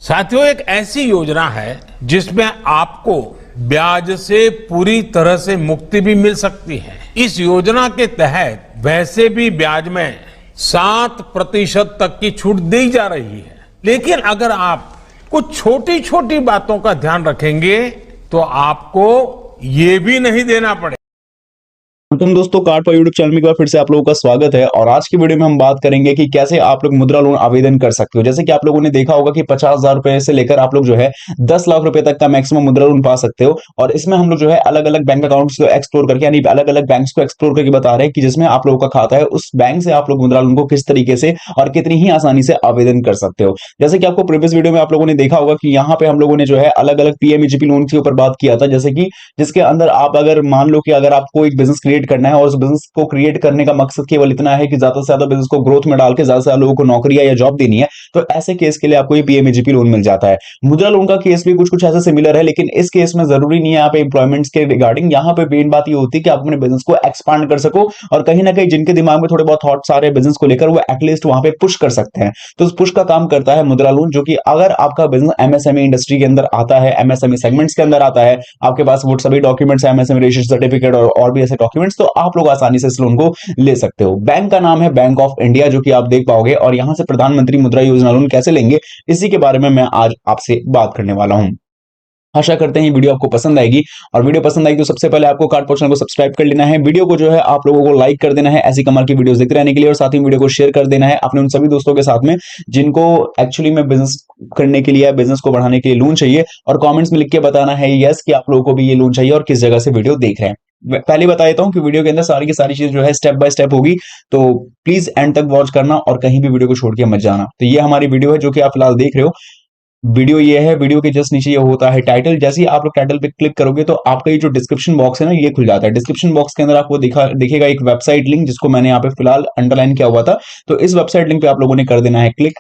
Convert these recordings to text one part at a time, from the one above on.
साथियों, एक ऐसी योजना है जिसमें आपको ब्याज से पूरी तरह से मुक्ति भी मिल सकती है। इस योजना के तहत वैसे भी ब्याज में 7% तक की छूट दी जा रही है, लेकिन अगर आप कुछ छोटी छोटी बातों का ध्यान रखेंगे तो आपको ये भी नहीं देना पड़ेगा। तुम दोस्तों, कार्ड पर यूट्यूब चैनल में एक बार फिर से आप लोगों का स्वागत है। और आज की वीडियो में हम बात करेंगे कि कैसे आप लोग मुद्रा लोन आवेदन कर सकते हो। जैसे कि आप लोगों ने देखा होगा कि 50,000 रुपए से लेकर आप लोग जो है 10 लाख रुपए तक का मैक्सिमम मुद्रा लोन पा सकते हो। और इसमें हम लोग जो है अलग अलग बैंक अकाउंट्स को एक्सप्लोर करके, यानी अलग अलग बैंक्स को एक्सप्लोर करके बता रहे हैं कि जिसमें आप लोगों का खाता है उस बैंक से आप लोग मुद्रा लोन को किस तरीके से और कितनी ही आसानी से आवेदन कर सकते हो। जैसे कि आपको प्रीवियस वीडियो में आप लोगों ने देखा होगा कि यहाँ पे हम लोगों ने जो है अलग अलग पीएमईजीपी लोन के ऊपर बात किया था। जैसे कि जिसके अंदर आप अगर मान लो कि अगर आपको एक बिजनेस क्रिएट करना है और उस बिजनेस को क्रिएट करने का मकसद केवल इतना है कि ज्यादा से ज्यादा बिजनेस को ग्रोथ में डाल के ज्यादा से ज्यादा लोगों को नौकरी या जॉब देनी है, तो ऐसे केस के लिए आपको ये पीएमईजीपी लोन मिल जाता है। मुद्रा लोन का केस भी कुछ कुछ ऐसे सिमिलर है, लेकिन इस केस में जरूरी नहीं है आप एम्प्लॉयमेंट्स के रिगार्डिंग। यहाँ पे मेन बात ये होती है कि आप अपने बिजनेस को एक्सपांड कर सको और कहीं ना कहीं जिनके दिमाग में थोड़े बहुत थॉट्स आ रहे हैं बिजनेस को लेकर, वो एटलीस्ट वहां पे पुश कर सकते हैं। तो उस पुश का काम करता है मुद्रा लोन, जो कि अगर आपका बिजनेस एमएसएमई इंडस्ट्री के अंदर आता है, एमएसएमई सेगमेंट्स के अंदर आता है, आपके पास वो सभी डॉक्यूमेंट्स है, एमएसएमई रजिस्ट्रेशन सर्टिफिकेट और भी ऐसे डॉक्यूमेंट्स, तो आप लोग आसानी से इस लोन को ले सकते हो। बैंक का नाम है बैंक ऑफ इंडिया, जो कि आप देख पाओगे। और यहां से प्रधानमंत्री मुद्रा योजना लोन कैसे लेंगे, इसी के बारे में मैं आज आपसे बात करने वाला हूं। आशा करते हैं ये वीडियो आपको पसंद आएगी। और वीडियो पसंद आएगी तो सबसे पहले आपको कार्ड चैनल को सब्सक्राइब कर लेना है, वीडियो को जो है आप लोगों को लाइक कर देना है ऐसी कमाल की वीडियोस देखते रहने के लिए, और साथ ही वीडियो को शेयर कर देना है अपने उन सभी दोस्तों के साथ में जिनको एक्चुअली में बिजनेस करने के लिए, बिजनेस को बढ़ाने के लिए लोन चाहिए। और कॉमेंट्स में लिख के बताना है यस कि आप लोगों को भी ये लोन चाहिए और किस जगह से वीडियो देख रहे हैं। पहले बता देता हूं कि वीडियो के अंदर सारी की सारी चीज जो है स्टेप बाय स्टेप होगी, तो प्लीज एंड तक वॉच करना और कहीं भी वीडियो को छोड़ के मत जाना। तो ये हमारी वीडियो है जो कि आप फिलहाल देख रहे हो। वीडियो ये है, वीडियो के जस्ट नीचे ये होता है टाइटल। जैसे ही आप लोग टाइटल पे क्लिक करोगे तो आपका ये जो डिस्क्रिप्शन बॉक्स है ना, ये खुल जाता है। डिस्क्रिप्शन बॉक्स के अंदर आपको दिखेगा एक वेबसाइट लिंक, जिसको मैंने यहाँ पे फिलहाल अंडरलाइन किया हुआ था। तो इस वेबसाइट लिंक पे आप लोगों ने कर देना है क्लिक।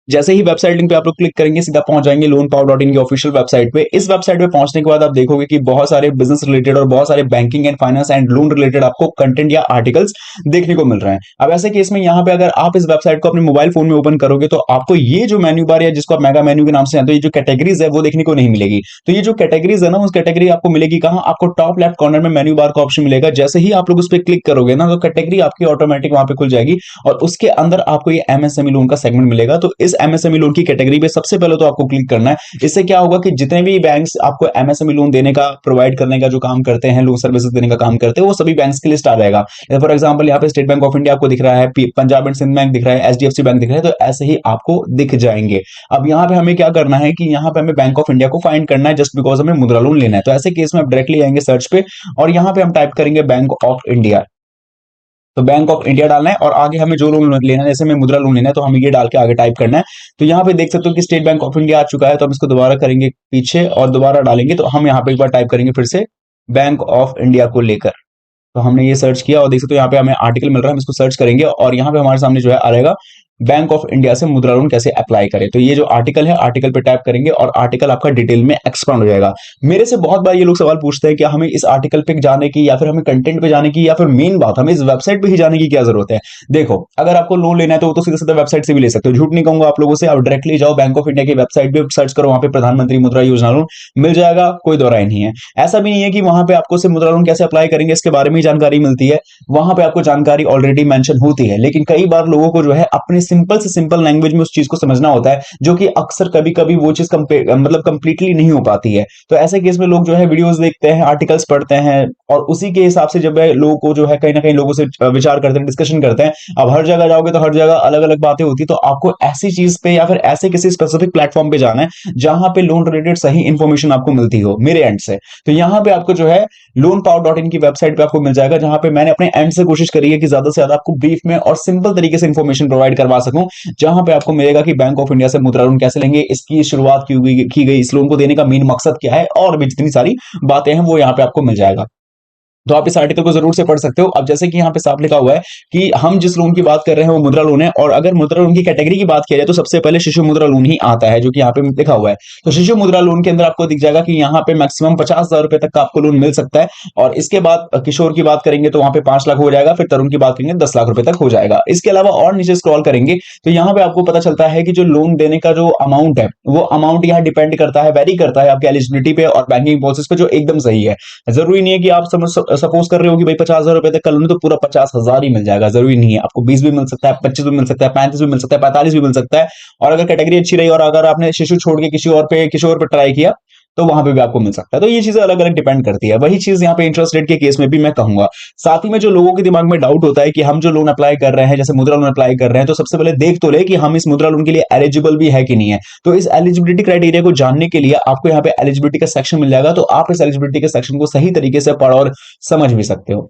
जैसे ही वेबसाइट लिंक पे आप लोग क्लिक करेंगे, सीधा पहुंच जाएंगे loanpower.in की ऑफिशियल वेबसाइट पे। इस वेबसाइट पे पहुंचने के बाद आप देखोगे कि बहुत सारे बिजनेस रिलेटेड और बहुत सारे banking and finance and loan related आपको कंटेंट या आर्टिकल्स देखने को मिल रहे हैं। अब ऐसे केस में यहाँ पे अगर आप इस वेबसाइट को अपने मोबाइल फोन में ओपन करोगे तो आपको ये जो मेन्यू बार या जिसको आप मेगा मेन्यू के नाम से जानते हो, ये जो कैटेगरीज है वो देखने को नहीं मिलेगी। तो ये जो कैटेगरीज है ना, उस कैटेगरी आपको मिलेगी कहाँ, आपको टॉप लेफ्ट कॉर्नर में मेन्यू बार का ऑप्शन मिलेगा। जैसे ही आप लोग उस पर क्लिक करोगे ना, तो कैटेगरी आपकी ऑटोमेटिक वहां पे खुल जाएगी और उसके अंदर आपको ये एमएसएमई लोन का सेगमेंट मिलेगा। तो इस एमएसएमई लोन की कैटेगरी पे सबसे पहले तो आपको क्लिक करना है। इससे क्या होगा कि जितने भी बैंक्स आपको एमएसएमई लोन देने का, प्रोवाइड करने का जो काम करते हैं, लोन सर्विसेज देने का काम करते हैं, वो सभी बैंक्स की लिस्ट आ जाएगा। फॉर एग्जांपल यहाँ पे स्टेट बैंक ऑफ इंडिया आपको दिख रहा है, पंजाब एंड सिंध बैंक दिख रहा है, एचडीएफसी बैंक दिख रहा है, तो ऐसे ही आपको दिख जाएंगे। अब यहाँ पे हमें क्या करना है कि यहाँ पे हमें बैंक ऑफ इंडिया को फाइंड करना है, जस्ट बिकॉज हमें मुद्रा लोन लेना है। तो ऐसे केस में आप डायरेक्टली आएंगे सर्च पे और यहाँ पे हम टाइप करेंगे बैंक ऑफ इंडिया। तो बैंक ऑफ इंडिया डालना है और आगे हमें जो लोन लेना है, जैसे हमें मुद्रा लोन लेना है, तो हमें ये डाल के आगे टाइप करना है। तो यहाँ पे देख सकते हो कि स्टेट बैंक ऑफ इंडिया आ चुका है। तो हम इसको दोबारा करेंगे पीछे और दोबारा डालेंगे। तो हम यहाँ पे एक बार टाइप करेंगे फिर से बैंक ऑफ इंडिया को लेकर। तो हमने ये सर्च किया और देख सकते हो यहाँ पे हमें आर्टिकल मिल रहा है। हम इसको सर्च करेंगे और यहाँ पे हमारे सामने जो है आ रहेगा बैंक ऑफ इंडिया से मुद्रा लोन कैसे अप्लाई करें। तो ये जो आर्टिकल है, आर्टिकल पे टैप करेंगे और आर्टिकल आपका डिटेल में एक्सपांड हो जाएगा। मेरे से बहुत बार ये लोग सवाल पूछते हैं कि हमें इस आर्टिकल पे जाने की, या फिर हमें कंटेंट पे जाने की, या फिर मेन बात हमें इस वेबसाइट पे ही जाने की क्या जरूरत है। देखो, अगर आपको लोन लेना है तो वो तो सीधा सीधा वेबसाइट से भी ले सकते हो। झूठ नहीं कहूंगा आप लोगों से, आप डायरेक्टली जाओ बैंक ऑफ इंडिया की वेबसाइट पे, सर्च करो, वहां पे प्रधानमंत्री मुद्रा योजना लोन मिल जाएगा, कोई दो राय नहीं है। ऐसा भी नहीं है कि वहां पे आपको सिर्फ मुद्रा लोन कैसे अप्लाई करेंगे इसके बारे में ही जानकारी मिलती है, वहां पे आपको जानकारी ऑलरेडी मेंशन होती है। लेकिन कई बार लोगों को जो है अपने सिंपल से सिंपल लैंग्वेज में उस चीज को समझना होता है, जो कि अक्सर कभी कभी वो चीज मतलब कंप्लीटली नहीं हो पाती है। तो ऐसे केस में लोग जो है वीडियोस देखते हैं, आर्टिकल्स पढ़ते हैं और उसी के हिसाब से जब है लोगों को जो है कहीं ना कहीं लोगों से विचार करते हैं, डिस्कशन करते हैं। अब हर जगह जाओगे तो हर जगह अलग अलग बातें होती है। तो आपको ऐसी चीज पे या फिर ऐसे किसी स्पेसिफिक प्लेटफॉर्म पे जाना है जहां पे लोन रिलेटेड सही इंफॉर्मेशन आपको मिलती हो मेरे एंड से। तो यहां पे आपको जो है loanpower.in की वेबसाइट पे आपको मिल जाएगा, जहां पे मैंने अपने एंड से कोशिश करी है कि ज्यादा से ज्यादा आपको ब्रीफ में और सिंपल तरीके से इंफॉर्मेशन प्रोवाइड करवा सकूं, जहां पे आपको मिलेगा कि बैंक ऑफ इंडिया से मुद्रा लोन कैसे लेंगे, इसकी शुरुआत की गई, इस लोन को देने का मेन मकसद क्या है, और भी जितनी सारी बातें हैं वो यहाँ पे आपको मिल जाएगा। तो आप इस आर्टिकल को जरूर से पढ़ सकते हो। अब जैसे कि यहाँ पे साफ लिखा हुआ है कि हम जिस लोन की बात कर रहे हैं वो मुद्रा लोन है, और अगर मुद्रा लोन की कैटेगरी की बात किया जाए तो सबसे पहले शिशु मुद्रा लोन ही आता है, जो कि यहाँ पे लिखा हुआ है। तो शिशु मुद्रा लोन के अंदर आपको दिख जाएगा कि यहाँ पे मैक्सिमम 50,000 रुपए तक का आपको लोन मिल सकता है। और इसके बाद किशोर की बात करेंगे तो वहां पे 5 लाख हो जाएगा, फिर तरुण की बात करेंगे 10 लाख रुपए तक हो जाएगा। इसके अलावा और नीचे स्क्रॉल करेंगे तो यहाँ पे आपको पता चलता है कि जो लोन देने का जो अमाउंट है वो अमाउंट यहाँ डिपेंड करता है, वेरी करता है आपकी एलिजिबिलिटी पे और बैंकिंग प्रोसेस पे, जो एकदम सही है। जरूरी नहीं है कि आप सपोज कर रहे हो कि भाई 50,000 रुपए तक का लोन है तो पूरा 50,000 ही मिल जाएगा, जरूरी नहीं है। आपको 20 भी मिल सकता है, 25 भी मिल सकता है, 35 भी मिल सकता है, 45 भी मिल सकता है। और अगर कैटेगरी अच्छी रही और अगर आपने शिशु छोड़ के किसी और पे किशोर पे ट्राई किया तो वहां पे भी आपको मिल सकता है। तो ये चीजें अलग अलग डिपेंड करती है। वही चीज यहाँ पे इंटरेस्ट रेट के केस में भी मैं कहूंगा। साथ ही में जो लोगों के दिमाग में डाउट होता है कि हम जो लोन अप्लाई कर रहे हैं, जैसे मुद्रा लोन अप्लाई कर रहे हैं, तो सबसे पहले देख तो ले कि हम इस मुद्रा लोन के लिए एलिजिबल भी है कि नहीं है। तो इस एलिजिबिलिटी क्राइटेरिया को जानने के लिए आपको यहाँ पे एलिजिबिलिटी का सेक्शन मिल जाएगा, तो आप इस एलिजिबिलिटी के सेक्शन को सही तरीके से पढ़ और समझ भी सकते हो।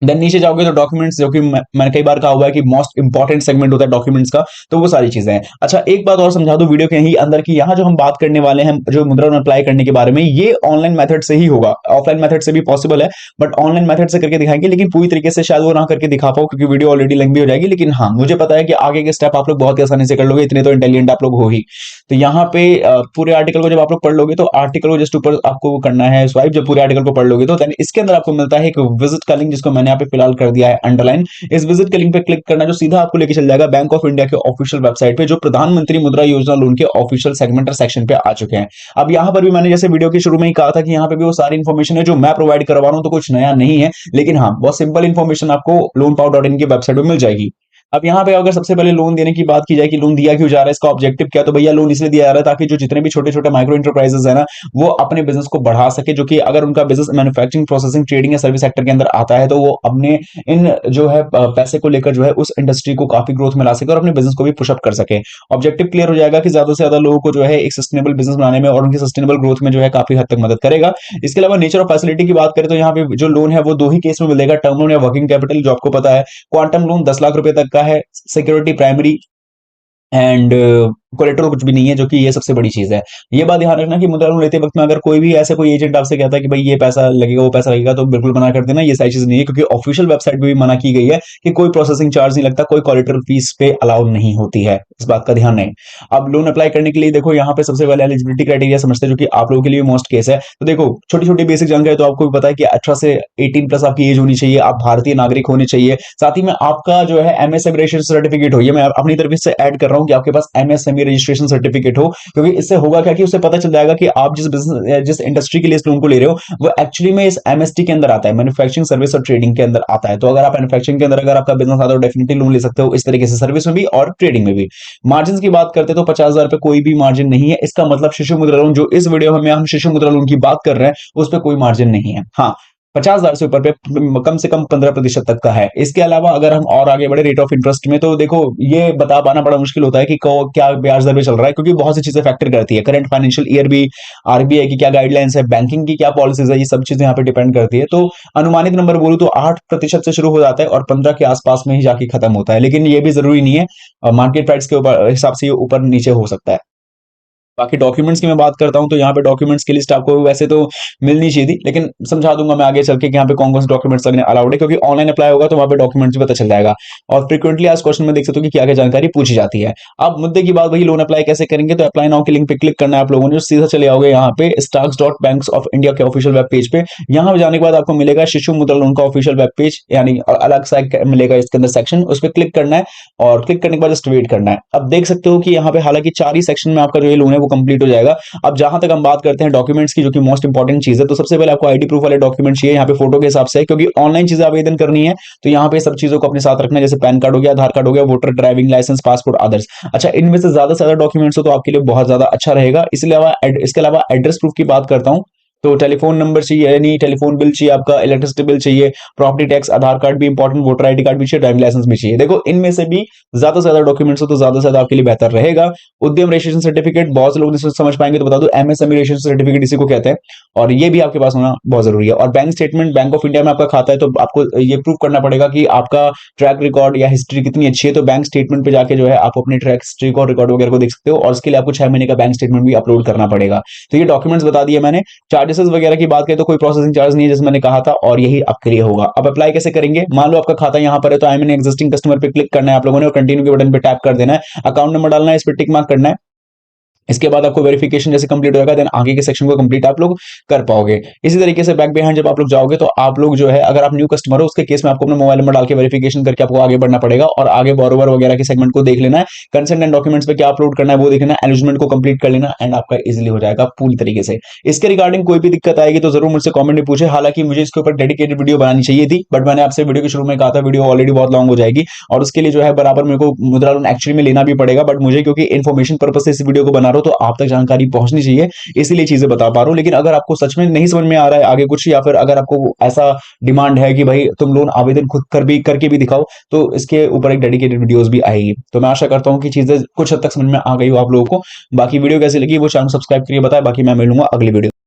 देन नीचे जाओगे तो डॉक्यूमेंट्स, जो कि मैंने कई बार कहा हुआ है कि मोस्ट इंपॉर्टेंट सेगमेंट होता है डॉक्यूमेंट्स का, तो वो सारी चीजें हैं। अच्छा, एक बात और समझा दूं वीडियो के यही अंदर की, यहाँ जो हम बात करने वाले हैं जो मुद्रा लोन अप्लाई करने के बारे में, ये ऑनलाइन मेथड से ही होगा, ऑफलाइन मेथड से भी पॉसिबल है, बट ऑनलाइन मेथड से करके दिखाएंगे। लेकिन पूरी तरीके से शायद वो ना करके दिखा पाओ क्योंकि वीडियो ऑलरेडी लंबी हो जाएगी। लेकिन हाँ, मुझे पता है कि आगे के स्टेप आप लोग बहुत ही आसानी से कर लोगे, इतने तो इंटेलिजेंट आप लोग हो ही। तो यहाँ पे पूरे आर्टिकल को जब आप लोग पढ़ लोगे तो आर्टिकल को जस्ट ऊपर आपको करना है स्वाइप। जब पूरे आर्टिकल को पढ़ लोगे तो इसके अंदर आपको मिलता है एक विजिट का लिंक, जिसको मैंने यहाँ पे फिलहाल कर दिया है अंडरलाइन। इस विजिट के लिंक पे क्लिक करना जो सीधा आपको लेके चल जाएगा बैंक ऑफ इंडिया के ऑफिशियल वेबसाइट पे, जो प्रधानमंत्री मुद्रा योजना लोन के ऑफिशियल सेगमेंटर सेक्शन पे आ चुके हैं। अब यहाँ पर भी मैंने जैसे वीडियो के शुरू में ही कहा था कि यहाँ पे भी वो सारी इन्फॉर्मेशन है जो मैं प्रोवाइड करवा रहा हूँ, तो कुछ नया नहीं है। लेकिन हाँ, बहुत सिंपल इन्फॉर्मेशन आपको loanpow.in की वेबसाइट पे मिल जाएगी। अब यहाँ पे अगर सबसे पहले लोन देने की बात की जाए कि लोन दिया क्यों जा रहा है, इसका ऑब्जेक्टिव क्या, तो भैया लोन इसलिए दिया जा रहा है ताकि जो जितने भी छोटे छोटे माइक्रो इंटरप्राइजेस है ना, वो अपने बिजनेस को बढ़ा सके। जो कि अगर उनका बिजनेस मैन्युफैक्चरिंग, प्रोसेसिंग, ट्रेडिंग या सर्विस सेक्टर के अंदर आता है तो वो अपने इन जो है पैसे को लेकर जो है उस इंडस्ट्री को काफी ग्रोथ में ला सके और अपने बिजनेस को भी पुशअप कर सके। ऑब्जेक्टिव क्लियर हो जाएगा कि ज्यादा से ज्यादा लोगों को जो है एक सस्टेनेबल बिजनेस बनाने में और उनकी सस्टेनेबल ग्रोथ में जो है काफी हद तक मदद करेगा। इसके अलावा नेचर ऑफ फैसिलिटी की बात करें तो यहाँ पे जो लोन है वो दो ही केस में मिलेगा, टर्म लोन या वर्किंग कैपिटल, जो आपको पता है। क्वांटम लोन 10 लाख रुपए तक का है, सिक्योरिटी प्राइमरी एंड कोलेटरल कुछ भी नहीं है, जो कि ये सबसे बड़ी चीज है। ये बात ध्यान रखना कि मुद्रा लोन लेते वक्त में अगर कोई भी ऐसे कोई एजेंट आपसे कहता है कि भाई ये पैसा लगेगा वो पैसा लगेगा, तो बिल्कुल मना कर देना, ये सारी चीज नहीं है। क्योंकि ऑफिशियल वेबसाइट पे भी मना की गई है कि कोई प्रोसेसिंग चार्ज नहीं लगता, कोई कोलेटरल फीस पे अलाउ नहीं होती है, इस बात का ध्यान नहीं। अब लोन अप्लाई करने के लिए देखो यहाँ पे सबसे पहले एलिजिबिलिटी क्राइटेरिया समझते हैं, जो कि आप लोगों के लिए मोस्ट केस है। तो देखो छोटी छोटी बेसिक जानकारी तो आपको भी पता है कि 18 से 18 प्लस आपकी एज होनी चाहिए, आप भारतीय नागरिक होने चाहिए। साथ ही में आपका जो है एमएसएमई रजिस्ट्रेशन सर्टिफिकेट हो, ये मैं अपनी तरफ से ऐड कर रहा हूं कि आपके पास एमएसएमई रजिस्ट्रेशन सर्टिफिकेट हो। क्योंकि इससे होगा क्या कि उसे पता चल जाएगा कि आप जिस बिजनेस जिस इंडस्ट्री के लिए इस लोन को ले रहे हो वो एक्चुअली में इस एमएसटी के अंदर आता है, मैन्युफैक्चरिंग, सर्विस और ट्रेडिंग के अंदर आता है। तो अगर आप मैन्युफैक्चरिंग के अंदर अगर आपका बिजनेस आता है तो डेफिनेटली लोन ले सकते हो, इस तरीके से सर्विस में भी और ट्रेडिंग में भी। मार्जिन की बात करते तो 50,000 पे कोई भी मार्जिन नहीं है। इसका मतलब शिशु मुद्रा लोन, जो इस वीडियो में हम शिशु मुद्रा लोन की बात कर रहे हैं, उस पर कोई मार्जिन नहीं है। हाँ, 50,000 से ऊपर पे कम से कम 15% तक का है। इसके अलावा अगर हम और आगे बढ़े रेट ऑफ इंटरेस्ट में, तो देखो ये बता पाना बड़ा मुश्किल होता है कि क्या ब्याज दर पे चल रहा है, क्योंकि बहुत सी चीजें फैक्टर करती है। करंट फाइनेंशियल ईयर भी, आरबीआई की क्या गाइडलाइंस है, बैंकिंग की क्या पॉलिसीज है, ये सब चीजें यहाँ पे डिपेंड करती है। तो अनुमानित नंबर बोलूं तो 8% से शुरू हो जाता है और 15 के आसपास में ही जाके खत्म होता है। लेकिन ये भी जरूरी नहीं है, मार्केट प्राइस के ऊपर हिसाब से ये ऊपर नीचे हो सकता है। बाकी डॉक्यूमेंट्स की मैं बात करता हूं तो यहाँ पे डॉक्यूमेंट्स की लिस्ट आपको वैसे तो मिलनी चाहिए थी, लेकिन समझा दूंगा मैं आगे चल के कि यहाँ पे कौन कौन से डॉक्यूमेंट्स लगने अलाउड है, क्योंकि ऑनलाइन अप्लाई होगा तो वहाँ पे डॉक्यूमेंट्स भी पता चल जाएगा। और फ्रीक्वेंटली आज क्वेश्चन में देख सकते हो कि क्या क्या जानकारी पूछी जाती है। अब मुद्दे की बात वही, लोन अप्लाई कैसे करेंगे, तो अप्लाई नाउ के लिंक पे क्लिक करना है आप लोगों ने, सीधा चले आओगे यहाँ पे stocks.banks ऑफ इंडिया के ऑफिशियल वेब पेज पे। यहाँ पे जाने के बाद आपको मिलेगा शिशु मुद्रा लोन का ऑफिशियल वेब पेज, यानी अलग सा मिलेगा इसके अंदर सेक्शन, उस पर क्लिक करना है और क्लिक करने के बाद जस्ट वेट करना है। अब देख सकते हो कि यहाँ पे हालांकि 4 ही सेक्शन में आपका जो ये लोन है वो कंप्लीट हो जाएगा। अब जहां तक हम बात करते हैं डॉक्यूमेंट्स की, जो कि मोस्ट इंपॉर्टेंट चीज है, तो सबसे पहले आपको आईडी प्रूफ वाले डॉक्यूमेंट चाहिए यहाँ पे फोटो के हिसाब से, क्योंकि ऑनलाइन चीजें आवेदन करनी है तो यहाँ पे सब चीजों को अपने साथ रखना है, जैसे पैन कार्ड हो गया, आधार कार्ड हो गया, voter driving licence, passport, others. अच्छा, इनमें से ज्यादा डॉक्यूमेंट्स हो तो आपके लिए बहुत ज्यादा अच्छा रहेगा। इसके अलावा एड्रेस प्रूफ की बात करता हूं तो टेलीफोन नंबर चाहिए, यानी टेलीफोन बिल चाहिए, आपका इलेक्ट्रिसिटी बिल चाहिए, प्रॉपर्टी टैक्स, आधार कार्ड भी इंपॉर्टेंट, वोटर आईडी कार्ड भी चाहिए, ड्राइविंग लाइसेंस भी चाहिए। देखो इनमें से भी ज्यादा से ज्यादा डॉक्यूमेंट्स हो तो ज्यादा से ज्यादा आपके लिए बेहतर रहेगा। उद्यम रजिस्ट्रेशन सर्टिफिकेट, बहुत से लोग इसको समझ पाएंगे तो बता दो, एमएसएमई रजिस्ट्रेशन सर्टिफिकेट इसी को कहते हैं, और ये भी आपके पास होना बहुत जरूरी है। और bank statement, bank of India में आपका खाता है तो आपको ये प्रूव करना पड़ेगा कि आपका ट्रैक रिकॉर्ड या हिस्ट्री कितनी अच्छी है। तो बैंक स्टेटमेंट पे जाके जो है आप अपने ट्रैक हिस्ट्री को, रिकॉर्ड वगैरह को देख सकते हो, और इसके लिए आपको 6 महीने का बैंक स्टेटमेंट भी अपलोड करना पड़ेगा। तो ये डॉक्यूमेंट्स बता दिए मैंने। चार्जेस चार्जेस वगैरह की बात करें तो कोई प्रोसेसिंग चार्ज नहीं है जैसे मैंने कहा था, और यही आपके लिए होगा। अब अप्लाई कैसे करेंगे, मान लो आपका खाता यहाँ पर है तो I am an existing customer पे क्लिक करना है आप लोगों ने और कंटिन्यू के बटन पे टैप कर देना है। अकाउंट नंबर डालना है, इस पर टिक मार्क करना है। इसके बाद आपको वेरिफिकेशन जैसे कंप्लीट होगा देन आगे के सेक्शन को कंप्लीट आप लोग कर पाओगे। इसी तरीके से बैक बिहाइंड जब आप लोग जाओगे तो आप लोग जो है, अगर आप न्यू कस्टमर हो उसके केस में आपको अपना मोबाइल नंबर डाल के वेरिफिकेशन करके आपको आगे बढ़ना पड़ेगा और आगे बोरोवर वगैरह के सेगमेंट को देख लेना है, कंसेंट एंड डॉक्यूमेंट्स पे क्या अपलोड करना है वो देखना है, एलिजिमेंट को कंप्लीट कर लेना एंड आपका इजीली हो जाएगा पूरी तरीके से। इसके रिगार्डिंग कोई भी दिक्कत आएगी तो जरूर मुझसे कमेंट में पूछे। हालांकि मुझे इसके ऊपर डेडिकेटेड वीडियो बनानी चाहिए थी, बट मैंने आपसे वीडियो के शुरू में कहा था वीडियो ऑलरेडी बहुत लॉन्ग हो जाएगी और उसके लिए जो है बराबर मेरे को मुद्रा लोन एक्चुअली में लेना भी पड़ेगा, बट मुझे क्योंकि इन्फॉर्मेशन पर्पज से इस वीडियो को बना रहा हूं तो आप तक जानकारी पहुंचनी चाहिए, इसीलिए चीजें बता पा रहा हूं। लेकिन अगर आपको सच में नहीं समझ में आ रहा है आगे कुछ, या फिर अगर आपको ऐसा डिमांड है कि भाई तुम लोन आवेदन खुद करके भी दिखाओ, तो इसके ऊपर एक डेडिकेटेड वीडियोस भी आएगी। तो मैं आशा करता हूं कि चीजें कुछ हद तक समझ में आ गई हो आप लोगों को। बाकी वीडियो कैसी लगी वो चैनल सब्सक्राइब करिए, बताएं। बाकी मैं मिलूंगा अगली वीडियो।